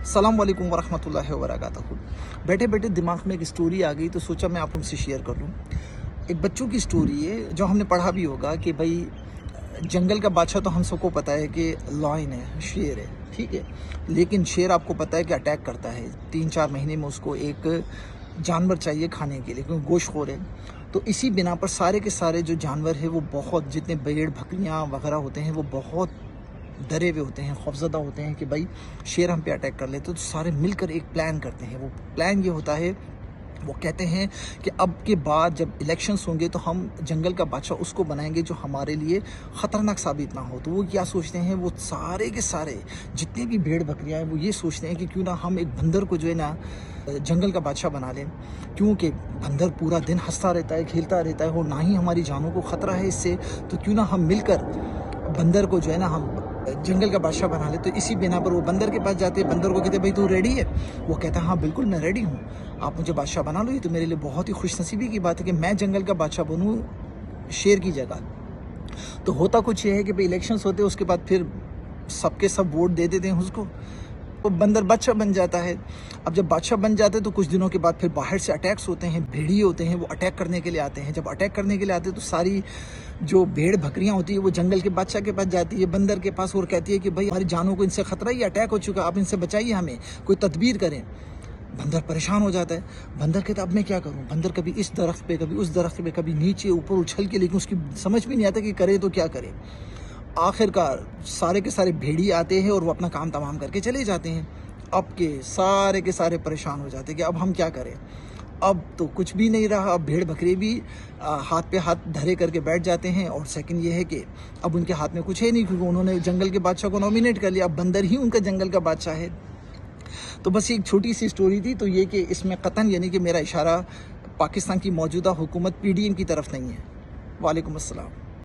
अस्सलाम वालेकुम वरहमतुल्लाहि वबरकातुहू। बैठे बैठे दिमाग में एक स्टोरी आ गई तो सोचा मैं आप उनसे शेयर कर लूँ। एक बच्चों की स्टोरी है जो हमने पढ़ा भी होगा कि भाई जंगल का बादशाह तो हम सबको पता है कि लॉयन है, शेर है, ठीक है। लेकिन शेर आपको पता है कि अटैक करता है, 3-4 महीने में उसको एक जानवर चाहिए खाने के लिए क्योंकि गोश्तखोर है। तो इसी बिना पर सारे के सारे जो जानवर है वो बहुत, जितने भेड़ बकरियाँ वगैरह होते हैं वो बहुत डरे हुए होते हैं, खौफजदा होते हैं कि भाई शेर हम पे अटैक कर लेते। तो सारे मिलकर एक प्लान करते हैं। वो प्लान ये होता है, वो कहते हैं कि अब के बाद जब इलेक्शंस होंगे तो हम जंगल का बादशाह उसको बनाएंगे जो हमारे लिए ख़तरनाक साबित ना हो। तो वो क्या सोचते हैं, वो सारे के सारे जितने भी भेड़ बकरियाँ हैं वो ये सोचते हैं कि क्यों ना हम एक बंदर को जो है ना जंगल का बादशाह बना लें, क्योंकि बंदर पूरा दिन हंसता रहता है, खेलता रहता है, और ना ही हमारी जानों को ख़तरा है इससे। तो क्यों ना हम मिलकर बंदर को जो है ना हम जंगल का बादशाह बना ले। तो इसी बिना पर वो बंदर के पास जाते हैं, बंदर को कहते हैं भाई तू रेडी है? वो कहता है हाँ बिल्कुल मैं रेडी हूँ, आप मुझे बादशाह बना लो। ये तो मेरे लिए बहुत ही खुश नसीबी की बात है कि मैं जंगल का बादशाह बनूँ शेर की जगह। तो होता कुछ ये है कि भाई इलेक्शंस होते हैं, उसके बाद फिर सबके सब वोट दे देते हैं उसको, वो बंदर बादशाह बन जाता है। अब जब बादशाह बन जाते हैं तो कुछ दिनों के बाद फिर बाहर से अटैक्स होते हैं, भेड़िए होते हैं, वो अटैक करने के लिए आते हैं। जब अटैक करने के लिए आते हैं तो सारी जो भेड़ बकरियां होती है वो जंगल के बादशाह के पास जाती है, बंदर के पास, और कहती है कि भाई हमारी जानों को इनसे खतरा, ये अटैक हो चुका, आप इनसे बचाइए, हमें कोई तदबीर करें। बंदर परेशान हो जाता है। बंदर कहता है अब मैं क्या करूं। बंदर कभी इस दरख्त पे, कभी उस दरख्त पे, कभी नीचे ऊपर उछल के, लेकिन उसकी समझ भी नहीं आता कि करे तो क्या करे। आखिरकार सारे के सारे भेड़िए आते हैं और वो अपना काम तमाम करके चले जाते हैं। अब के सारे परेशान हो जाते हैं कि अब हम क्या करें। अब तो कुछ भी नहीं रहा। अब भेड़ बकरी भी हाथ पे हाथ धरे करके बैठ जाते हैं। और सेकंड ये है कि अब उनके हाथ में कुछ है नहीं, क्योंकि उन्होंने जंगल के बादशाह को नॉमिनेट कर लिया। अब बंदर ही उनका जंगल का बादशाह है। तो बस एक छोटी सी स्टोरी थी। तो ये कि इसमें कतन यानी कि मेरा इशारा पाकिस्तान की मौजूदा हुकूमत PDM की तरफ नहीं है। वालेकुम अस्सलाम।